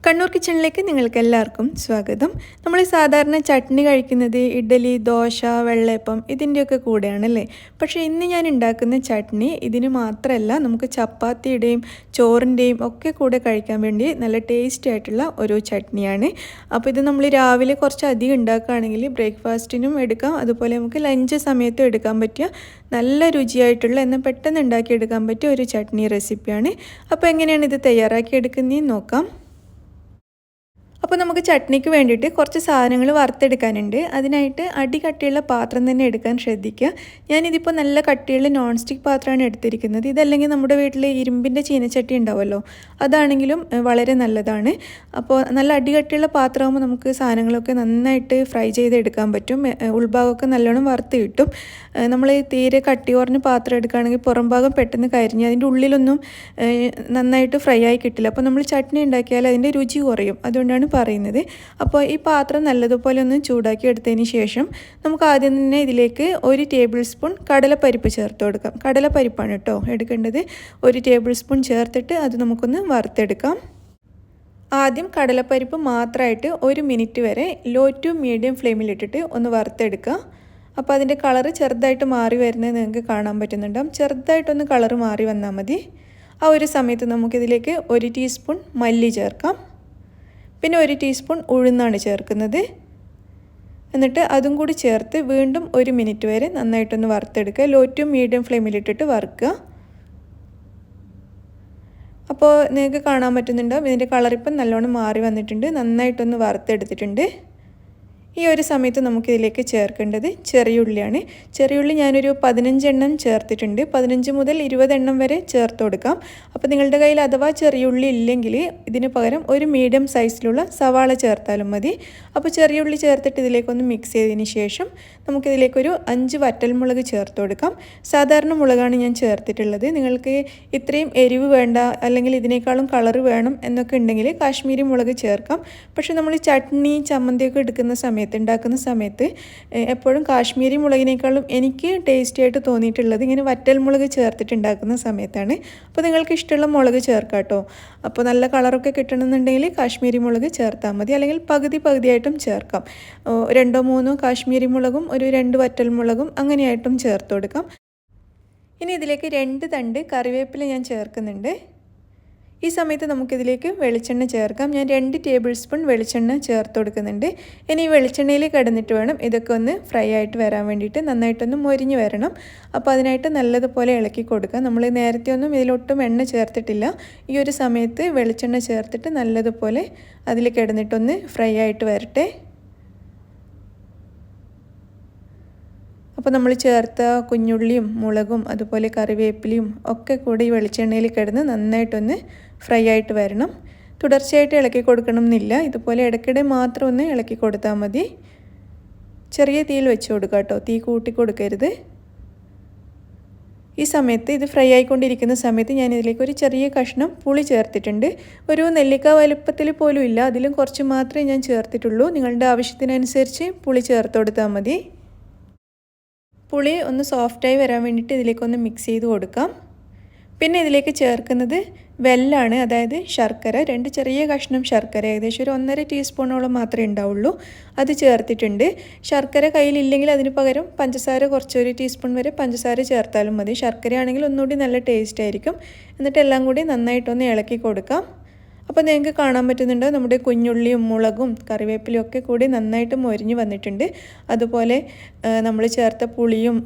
കണ്ണൂർ കിച്ചണിലേക്ക് നിങ്ങൾക്ക് എല്ലാവർക്കും സ്വാഗതം. നമ്മൾ സാധാരണ ചട്നി കഴിക്കുന്നത് ഇഡ്ഡലി, ദോശ, വെള്ളയപ്പം ഇതിൻ്റെയൊക്കെ കൂടെയാണല്ലേ. പക്ഷേ ഇന്ന് ഞാൻ ഉണ്ടാക്കുന്ന ചട്നി ഇതിന് മാത്രമല്ല, നമുക്ക് ചപ്പാത്തിയുടെയും ചോറിൻ്റെയും ഒക്കെ കൂടെ കഴിക്കാൻ വേണ്ടി നല്ല ടേസ്റ്റി ആയിട്ടുള്ള ഒരു ചട്നിയാണ്. അപ്പോൾ ഇത് നമ്മൾ രാവിലെ കുറച്ച് അധികം ഉണ്ടാക്കുകയാണെങ്കിൽ ബ്രേക്ക്ഫാസ്റ്റിനും എടുക്കാം, അതുപോലെ നമുക്ക് ലഞ്ച് സമയത്തും എടുക്കാൻ പറ്റിയ നല്ല രുചിയായിട്ടുള്ള എന്നാൽ പെട്ടെന്ന് ഉണ്ടാക്കിയെടുക്കാൻ പറ്റിയ ഒരു ചട്നി റെസിപ്പിയാണ്. അപ്പോൾ എങ്ങനെയാണ് ഇത് തയ്യാറാക്കി എടുക്കുന്നതെന്ന് നോക്കാം. അപ്പോൾ നമുക്ക് ചട്നിക്ക് വേണ്ടിയിട്ട് കുറച്ച് സാധനങ്ങൾ വറുത്തെടുക്കാനുണ്ട്. അതിനായിട്ട് അടികട്ടിയുള്ള പാത്രം തന്നെ എടുക്കാൻ ശ്രദ്ധിക്കുക. ഞാനിതിപ്പോൾ നല്ല കട്ടിയുള്ള നോൺ സ്റ്റിക്ക് പാത്രമാണ് എടുത്തിരിക്കുന്നത്. ഇതല്ലെങ്കിൽ നമ്മുടെ വീട്ടിൽ ഇരുമ്പിൻ്റെ ചീനച്ചട്ടി ഉണ്ടാവുമല്ലോ, അതാണെങ്കിലും വളരെ നല്ലതാണ്. അപ്പോൾ നല്ല അടികട്ടിയുള്ള പാത്രമാകുമ്പോൾ നമുക്ക് സാധനങ്ങളൊക്കെ നന്നായിട്ട് ഫ്രൈ ചെയ്തെടുക്കാൻ പറ്റും. ഉൾഭാഗമൊക്കെ നല്ലോണം വറുത്ത് കിട്ടും. നമ്മൾ തീരെ കട്ടി കുറഞ്ഞ പാത്രം എടുക്കുകയാണെങ്കിൽ പുറം ഭാഗം പെട്ടെന്ന് കരിഞ്ഞ് അതിൻ്റെ ഉള്ളിലൊന്നും നന്നായിട്ട് ഫ്രൈ ആയി കിട്ടില്ല. അപ്പോൾ നമ്മൾ ചട്നി ഉണ്ടാക്കിയാൽ അതിൻ്റെ രുചി കുറയും, അതുകൊണ്ടാണ് പറയുന്നത്. അപ്പോൾ ഈ പാത്രം നല്ലതുപോലെ ഒന്ന് ചൂടാക്കി എടുത്തതിന് ശേഷം നമുക്ക് ആദ്യം തന്നെ ഇതിലേക്ക് 1 ടേബിൾ സ്പൂൺ കടലപ്പരിപ്പ് ചേർത്ത് കൊടുക്കാം. കടലപ്പരിപ്പാണ് കേട്ടോ എടുക്കേണ്ടത്. 1 ടേബിൾ സ്പൂൺ ചേർത്തിട്ട് അത് നമുക്കൊന്ന് വറുത്തെടുക്കാം. ആദ്യം കടലപ്പരിപ്പ് മാത്രമായിട്ട് 1 മിനിറ്റ് വരെ ലോ ടു മീഡിയം ഫ്ലെയിമിലിട്ടിട്ട് ഒന്ന് വറുത്തെടുക്കുക. അപ്പോൾ അതിൻ്റെ കളറ് ചെറുതായിട്ട് മാറി വരുന്നത് നിങ്ങൾക്ക് കാണാൻ പറ്റുന്നുണ്ടാകും. ചെറുതായിട്ടൊന്ന് കളറ് മാറി വന്നാൽ മതി. ആ ഒരു സമയത്ത് നമുക്കിതിലേക്ക് 1 ടീസ്പൂൺ മല്ലി ചേർക്കാം. പിന്നെ 1 ടീസ്പൂൺ ഉഴുന്നാണ് ചേർക്കുന്നത്. എന്നിട്ട് അതും കൂടി ചേർത്ത് വീണ്ടും 1 മിനിറ്റ് വരെ നന്നായിട്ടൊന്ന് വറുത്തെടുക്കുക. ലോ ടു മീഡിയം ഫ്ലെയിമിലിട്ടിട്ട് വറുക്കുക. അപ്പോൾ നിങ്ങൾക്ക് കാണാൻ പറ്റുന്നുണ്ടാവും ഇതിൻ്റെ കളറിപ്പം നല്ലോണം മാറി വന്നിട്ടുണ്ട്, നന്നായിട്ടൊന്ന് വറുത്തെടുത്തിട്ടുണ്ട്. ഈ ഒരു സമയത്ത് നമുക്കിതിലേക്ക് ചേർക്കേണ്ടത് ചെറിയുള്ളിയാണ്. ചെറിയുള്ളി ഞാനൊരു 15 എണ്ണം ചേർത്തിട്ടുണ്ട്. 15 മുതൽ 20 എണ്ണം വരെ ചേർത്ത് കൊടുക്കാം. അപ്പോൾ നിങ്ങളുടെ കയ്യിൽ അഥവാ ചെറിയുള്ളി ഇല്ലെങ്കിൽ ഇതിന് പകരം ഒരു മീഡിയം സൈസിലുള്ള സവാള ചേർത്താലും മതി. അപ്പോൾ ചെറിയുള്ളി ചേർത്തിട്ട് ഇതിലേക്കൊന്ന് മിക്സ് ചെയ്തതിന് ശേഷം നമുക്കിതിലേക്കൊരു 5 വറ്റൽമുളക് ചേർത്ത് കൊടുക്കാം. സാധാരണ മുളകാണ് ഞാൻ ചേർത്തിട്ടുള്ളത്. നിങ്ങൾക്ക് ഇത്രയും എരിവ് വേണ്ട, അല്ലെങ്കിൽ ഇതിനേക്കാളും കളറ് വേണം എന്നൊക്കെ ഉണ്ടെങ്കിൽ കാശ്മീരി മുളക് ചേർക്കാം. പക്ഷേ നമ്മൾ ചട്നി ചമ്മന്തിയൊക്കെ ഉണ്ടാക്കുന്ന സമയത്ത് എപ്പോഴും കാശ്മീരി മുളകിനേക്കാളും എനിക്ക് ടേസ്റ്റി ആയിട്ട് തോന്നിയിട്ടുള്ളത് ഇങ്ങനെ വറ്റൽ മുളക് ചേർത്തിട്ടുണ്ടാക്കുന്ന സമയത്താണ്. അപ്പോൾ നിങ്ങൾക്ക് ഇഷ്ടമുള്ള മുളക് ചേർക്കാം കേട്ടോ. അപ്പോൾ നല്ല കളറൊക്കെ കിട്ടണമെന്നുണ്ടെങ്കിൽ കാശ്മീരി മുളക് ചേർത്താൽ മതി, അല്ലെങ്കിൽ പകുതിയായിട്ടും ചേർക്കാം. 2-3 കാശ്മീരി മുളകും 2 വറ്റൽ മുളകും അങ്ങനെയായിട്ടും ചേർത്ത് കൊടുക്കാം. ഇനി ഇതിലേക്ക് 2 തണ്ട് കറിവേപ്പില ഞാൻ ചേർക്കുന്നുണ്ട്. ഈ സമയത്ത് നമുക്കിതിലേക്ക് വെളിച്ചെണ്ണ ചേർക്കാം. ഞാൻ 2 ടേബിൾ സ്പൂൺ വെളിച്ചെണ്ണ ചേർത്ത് കൊടുക്കുന്നുണ്ട്. ഇനി ഈ വെളിച്ചെണ്ണയിൽ കിടന്നിട്ട് വേണം ഇതൊക്കെ ഒന്ന് ഫ്രൈ ആയിട്ട് വരാൻ വേണ്ടിയിട്ട്, നന്നായിട്ടൊന്ന് മൊരിഞ്ഞ് വരണം. അപ്പോൾ അതിനായിട്ട് നല്ലതുപോലെ ഇളക്കി കൊടുക്കുക. നമ്മൾ നേരത്തെ ഒന്നും ഇതിലൊട്ടും എണ്ണ ചേർത്തിട്ടില്ല. ഈ ഒരു സമയത്ത് വെളിച്ചെണ്ണ ചേർത്തിട്ട് നല്ലതുപോലെ അതിൽ കിടന്നിട്ടൊന്ന് ഫ്രൈ ആയിട്ട് വരട്ടെ. അപ്പോൾ നമ്മൾ ചേർത്ത കുഞ്ഞുള്ളിയും മുളകും അതുപോലെ കറിവേപ്പിലയും ഒക്കെ കൂടി ഈ വെളിച്ചെണ്ണയിൽ കിടന്ന് നന്നായിട്ടൊന്ന് ഫ്രൈ ആയിട്ട് വരണം. തുടർച്ചയായിട്ട് ഇളക്കി കൊടുക്കണം എന്നില്ല, ഇതുപോലെ ഇടയ്ക്കിടെ മാത്രം ഒന്ന് ഇളക്കി കൊടുത്താൽ മതി. ചെറിയ തീയിൽ വെച്ച് കൊടുക്കുക കേട്ടോ, തീ കൂട്ടി കൊടുക്കരുത്. ഈ സമയത്ത് ഇത് ഫ്രൈ ആയിക്കൊണ്ടിരിക്കുന്ന സമയത്ത് ഞാൻ ഇതിലേക്ക് ഒരു ചെറിയ കഷ്ണം പുളി ചേർത്തിട്ടുണ്ട്. ഒരു നെല്ലിക്ക വലുപ്പത്തിൽ പോലും ഇല്ല, അതിലും കുറച്ച് മാത്രമേ ഞാൻ ചേർത്തിട്ടുള്ളൂ. നിങ്ങളുടെ ആവശ്യത്തിനനുസരിച്ച് പുളി ചേർത്ത് കൊടുത്താൽ മതി. പുളി ഒന്ന് സോഫ്റ്റായി വരാൻ വേണ്ടിയിട്ട് ഇതിലേക്കൊന്ന് മിക്സ് ചെയ്ത് കൊടുക്കാം. പിന്നെ ഇതിലേക്ക് ചേർക്കുന്നത് വെല്ലമാണ്, അതായത് ശർക്കര. 2 ചെറിയ കഷ്ണം ശർക്കര, ഏകദേശം ഒരു 1.5 ടീസ്പൂണോളം മാത്രമേ ഉണ്ടാവുള്ളൂ, അത് ചേർത്തിട്ടുണ്ട്. ശർക്കര കയ്യിലില്ലെങ്കിൽ അതിന് പകരം പഞ്ചസാര കുറച്ച് 1 ടീസ്പൂൺ വരെ പഞ്ചസാര ചേർത്താലും മതി. ശർക്കരയാണെങ്കിൽ ഒന്നുകൂടി നല്ല ടേസ്റ്റ് ആയിരിക്കും. എന്നിട്ട് എല്ലാം കൂടി നന്നായിട്ടൊന്ന് ഇളക്കി കൊടുക്കാം. അപ്പോൾ നിങ്ങൾക്ക് കാണാൻ പറ്റുന്നുണ്ട് നമ്മുടെ കുഞ്ഞുള്ളിയും മുളകും കറിവേപ്പിലയും ഒക്കെ കൂടി നന്നായിട്ട് മൊരിഞ്ഞ് വന്നിട്ടുണ്ട്. അതുപോലെ നമ്മൾ ചേർത്ത പുളിയും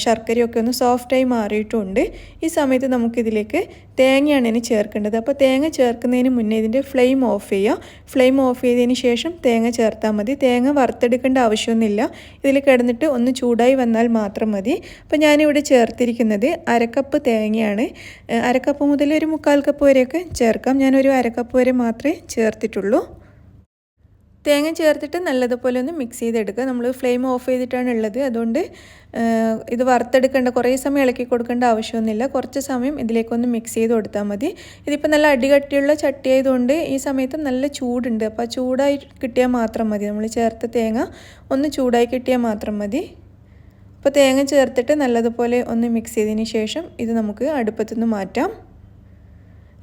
ശർക്കരയും ഒക്കെ ഒന്ന് സോഫ്റ്റായി മാറിയിട്ടുമുണ്ട്. ഈ സമയത്ത് നമുക്കിതിലേക്ക് തേങ്ങയാണ് ഇനി ചേർക്കേണ്ടത്. അപ്പോൾ തേങ്ങ ചേർക്കുന്നതിന് മുന്നേ ഇതിൻ്റെ ഫ്ലെയിം ഓഫ് ചെയ്യുക. ഫ്ലെയിം ഓഫ് ചെയ്തതിന് ശേഷം തേങ്ങ ചേർത്താൽ മതി. തേങ്ങ വറുത്തെടുക്കേണ്ട ആവശ്യമൊന്നുമില്ല, ഇതിൽ കിടന്നിട്ട് ഒന്ന് ചൂടായി വന്നാൽ മാത്രം മതി. അപ്പോൾ ഞാനിവിടെ ചേർത്തിരിക്കുന്നത് 1/2 കപ്പ് തേങ്ങയാണ്. 1/2 കപ്പ് മുതൽ ഒരു 1/4 കപ്പ് വരെയൊക്കെ ചേർക്കാം. ഞാനൊരു 1/2 കപ്പ് വരെ മാത്രമേ ചേർത്തിട്ടുള്ളൂ. തേങ്ങ ചേർത്തിട്ട് നല്ലതുപോലെ ഒന്ന് മിക്സ് ചെയ്തെടുക്കുക. നമ്മൾ ഫ്ലെയിം ഓഫ് ചെയ്തിട്ടാണ് ഉള്ളത്, അതുകൊണ്ട് ഇത് വറുത്തെടുക്കേണ്ട, കുറേ സമയം ഇളക്കി കൊടുക്കേണ്ട ആവശ്യമൊന്നുമില്ല. കുറച്ച് സമയം ഇതിലേക്കൊന്ന് മിക്സ് ചെയ്ത് കൊടുത്താൽ മതി. ഇതിപ്പോൾ നല്ല അടികട്ടിയുള്ള ചട്ടി ആയതുകൊണ്ട് ഈ സമയത്ത് നല്ല ചൂടുണ്ട്. അപ്പോൾ ചൂടായി കിട്ടിയാൽ മാത്രം മതി, നമ്മൾ ചേർത്ത തേങ്ങ ഒന്ന് ചൂടായി കിട്ടിയാൽ മാത്രം മതി. അപ്പോൾ തേങ്ങ ചേർത്തിട്ട് നല്ലതുപോലെ ഒന്ന് മിക്സ് ചെയ്തതിന് ശേഷം ഇത് നമുക്ക് അടുപ്പത്തുനിന്ന് മാറ്റാം.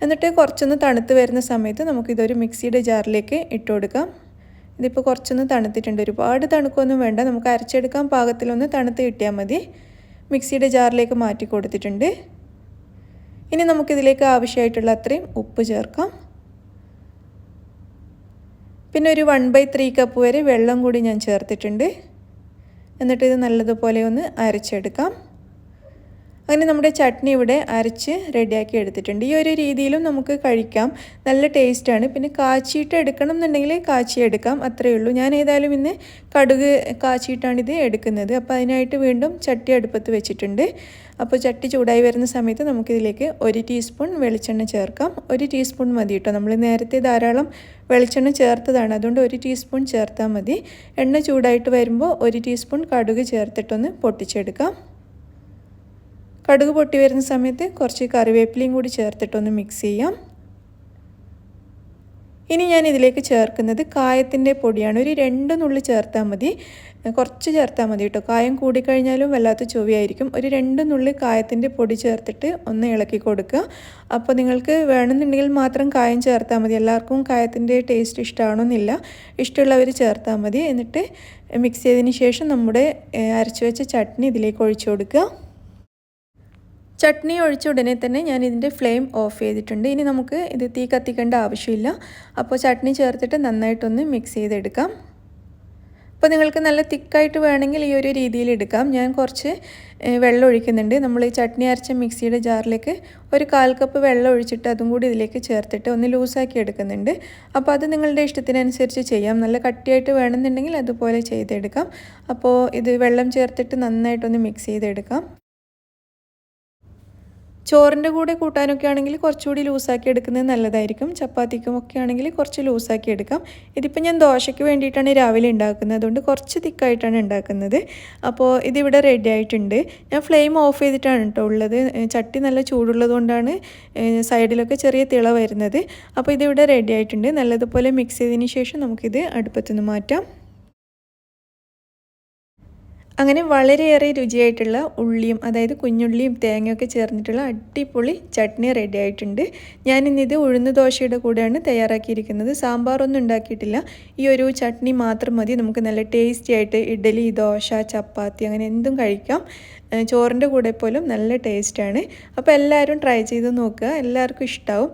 എന്നിട്ട് കുറച്ചൊന്ന് തണുത്ത് വരുന്ന സമയത്ത് നമുക്കിതൊരു മിക്സിയുടെ ജാറിലേക്ക് ഇട്ട് കൊടുക്കാം. ഇതിപ്പോൾ കുറച്ചൊന്ന് തണുത്തിട്ടുണ്ട്. ഒരുപാട് തണുക്കൊന്നും വേണ്ട, നമുക്ക് അരച്ചെടുക്കാൻ പാകത്തിലൊന്ന് തണുത്ത് കിട്ടിയാൽ മതി. മിക്സിയുടെ ജാറിലേക്ക് മാറ്റി കൊടുത്തിട്ടുണ്ട്. ഇനി നമുക്കിതിലേക്ക് ആവശ്യമായിട്ടുള്ള അത്രയും ഉപ്പ് ചേർക്കാം. പിന്നെ ഒരു 1/3 കപ്പ് വരെ വെള്ളം കൂടി ഞാൻ ചേർത്തിട്ടുണ്ട്. എന്നിട്ട് ഇത് നല്ലതുപോലെ ഒന്ന് അരച്ചെടുക്കാം. അങ്ങനെ നമ്മുടെ ചട്നി ഇവിടെ അരച്ച് റെഡിയാക്കി എടുത്തിട്ടുണ്ട്. ഈ ഒരു രീതിയിലും നമുക്ക് കഴിക്കാം, നല്ല ടേസ്റ്റാണ്. പിന്നെ കാച്ചിയിട്ട് എടുക്കണം എന്നുണ്ടെങ്കിൽ കാച്ചിയെടുക്കാം, അത്രയേ ഉള്ളൂ. ഞാൻ ഏതായാലും ഇന്ന് കടുക് കാച്ചിയിട്ടാണ് ഇത് എടുക്കുന്നത്. അപ്പോൾ അതിനായിട്ട് വീണ്ടും ചട്ടി അടുപ്പത്ത് വെച്ചിട്ടുണ്ട്. അപ്പോൾ ചട്ടി ചൂടായി വരുന്ന സമയത്ത് നമുക്കിതിലേക്ക് 1 ടീസ്പൂൺ വെളിച്ചെണ്ണ ചേർക്കാം. 1 ടീസ്പൂൺ മതി കേട്ടോ, നമ്മൾ നേരത്തെ ധാരാളം വെളിച്ചെണ്ണ ചേർത്തതാണ്, അതുകൊണ്ട് 1 ടീസ്പൂൺ ചേർത്താൽ മതി. എണ്ണ ചൂടായിട്ട് വരുമ്പോൾ 1 ടീസ്പൂൺ കടുക് ചേർത്തിട്ടൊന്ന് പൊട്ടിച്ചെടുക്കാം. കടുക് പൊട്ടി വരുന്ന സമയത്ത് കുറച്ച് കറിവേപ്പിലയും കൂടി ചേർത്തിട്ടൊന്ന് മിക്സ് ചെയ്യാം. ഇനി ഞാൻ ഇതിലേക്ക് ചേർക്കുന്നത് കായത്തിൻ്റെ പൊടിയാണ്. ഒരു 2 നുള്ളി ചേർത്താൽ മതി, കുറച്ച് ചേർത്താൽ മതി കേട്ടോ. കായം കൂടിക്കഴിഞ്ഞാലും വല്ലാത്ത ചൊവ്വയായിരിക്കും. ഒരു 2 നുള്ളി കായത്തിൻ്റെ പൊടി ചേർത്തിട്ട് ഒന്ന് ഇളക്കി കൊടുക്കുക. അപ്പോൾ നിങ്ങൾക്ക് വേണമെന്നുണ്ടെങ്കിൽ മാത്രം കായം ചേർത്താൽ മതി. എല്ലാവർക്കും കായത്തിൻ്റെ ടേസ്റ്റ് ഇഷ്ടമാണെന്നില്ല, ഇഷ്ടമുള്ളവർ ചേർത്താൽ മതി. എന്നിട്ട് മിക്സ് ചെയ്തതിന് ശേഷം നമ്മുടെ അരച്ചു വെച്ച ചട്നി ഇതിലേക്ക് ഒഴിച്ചു കൊടുക്കുക. ചട്നി ഒഴിച്ച ഉടനെ തന്നെ ഞാൻ ഇതിൻ്റെ ഫ്ലെയിം ഓഫ് ചെയ്തിട്ടുണ്ട്. ഇനി നമുക്ക് ഇത് തീ കത്തിക്കേണ്ട ആവശ്യമില്ല. അപ്പോൾ ചട്നി ചേർത്തിട്ട് നന്നായിട്ടൊന്ന് മിക്സ് ചെയ്തെടുക്കാം. അപ്പോൾ നിങ്ങൾക്ക് നല്ല തിക്കായിട്ട് വേണമെങ്കിൽ ഈ ഒരു രീതിയിൽ എടുക്കാം. ഞാൻ കുറച്ച് വെള്ളം ഒഴിക്കുന്നുണ്ട്. നമ്മൾ ഈ ചട്നി അരച്ച മിക്സിയുടെ ജാറിലേക്ക് ഒരു 1/4 കപ്പ് വെള്ളം ഒഴിച്ചിട്ട് അതും കൂടി ഇതിലേക്ക് ചേർത്തിട്ട് ഒന്ന് ലൂസാക്കി എടുക്കുന്നുണ്ട്. അപ്പോൾ അത് നിങ്ങളുടെ ഇഷ്ടത്തിനനുസരിച്ച് ചെയ്യാം. നല്ല കട്ടിയായിട്ട് വേണമെന്നുണ്ടെങ്കിൽ അതുപോലെ ചെയ്തെടുക്കാം. അപ്പോൾ ഇത് വെള്ളം ചേർത്തിട്ട് നന്നായിട്ടൊന്ന് മിക്സ് ചെയ്തെടുക്കാം. ചോറിൻ്റെ കൂടെ കൂട്ടാനൊക്കെ ആണെങ്കിൽ കുറച്ചുകൂടി ലൂസാക്കി എടുക്കുന്നത് നല്ലതായിരിക്കും. ചപ്പാത്തിക്കും ഒക്കെ ആണെങ്കിൽ കുറച്ച് ലൂസാക്കി എടുക്കാം. ഇതിപ്പോൾ ഞാൻ ദോശയ്ക്ക് വേണ്ടിയിട്ടാണ് രാവിലെ ഉണ്ടാക്കുന്നത്, അതുകൊണ്ട് കുറച്ച് തിക്കായിട്ടാണ് ഉണ്ടാക്കുന്നത്. അപ്പോൾ ഇതിവിടെ റെഡി ആയിട്ടുണ്ട്. ഞാൻ ഫ്ലെയിം ഓഫ് ചെയ്തിട്ടാണ് കേട്ടോ ഉള്ളത്. ചട്ടി നല്ല ചൂടുള്ളത് കൊണ്ടാണ് സൈഡിലൊക്കെ ചെറിയ തിള വരുന്നത്. അപ്പോൾ ഇതിവിടെ റെഡി ആയിട്ടുണ്ട്. നല്ലതുപോലെ മിക്സ് ചെയ്തതിന് ശേഷം നമുക്കിത് അടുപ്പത്തുനിന്ന് മാറ്റാം. അങ്ങനെ വളരെയേറെ രുചിയായിട്ടുള്ള ഉള്ളിയും, അതായത് കുഞ്ഞുള്ളിയും തേങ്ങയൊക്കെ ചേർന്നിട്ടുള്ള അടിപൊളി ചട്നി റെഡി ആയിട്ടുണ്ട്. ഞാനിന്നിത് ഉഴുന്ന് ദോശയുടെ കൂടെയാണ് തയ്യാറാക്കിയിരിക്കുന്നത്. സാമ്പാറൊന്നും ഉണ്ടാക്കിയിട്ടില്ല. ഈ ഒരു ചട്നി മാത്രം മതി. നമുക്ക് നല്ല ടേസ്റ്റി ആയിട്ട് ഇഡ്ഡലി, ദോശ, ചപ്പാത്തി അങ്ങനെ എന്തും കഴിക്കാം. ചോറിൻ്റെ കൂടെ പോലും നല്ല ടേസ്റ്റാണ്. അപ്പോൾ എല്ലാവരും ട്രൈ ചെയ്ത് നോക്കുക, എല്ലാവർക്കും ഇഷ്ടമാവും.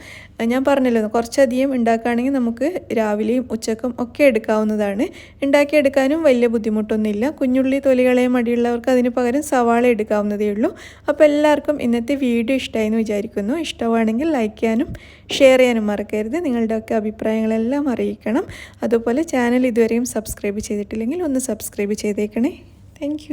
ഞാൻ പറഞ്ഞല്ലോ, കുറച്ചധികം ഉണ്ടാക്കുകയാണെങ്കിൽ നമുക്ക് രാവിലെയും ഉച്ചക്കും ഒക്കെ എടുക്കാവുന്നതാണ്. ഉണ്ടാക്കിയെടുക്കാനും വലിയ ബുദ്ധിമുട്ടൊന്നുമില്ല. കുഞ്ഞുള്ളി തൊലികളെ മടിയുള്ളവർക്ക് അതിന് പകരം സവാള എടുക്കാവുന്നതേ ഉള്ളൂ. അപ്പോൾ എല്ലാവർക്കും ഇന്നത്തെ വീഡിയോ ഇഷ്ടമായെന്ന് വിചാരിക്കുന്നു. ഇഷ്ടമാണെങ്കിൽ ലൈക്ക് ചെയ്യാനും ഷെയർ ചെയ്യാനും മറക്കരുത്. നിങ്ങളുടെയൊക്കെ അഭിപ്രായങ്ങളെല്ലാം അറിയിക്കണം. അതുപോലെ ചാനൽ ഇതുവരെയും സബ്സ്ക്രൈബ് ചെയ്തിട്ടില്ലെങ്കിൽ ഒന്ന് സബ്സ്ക്രൈബ് ചെയ്തേക്കണേ. താങ്ക്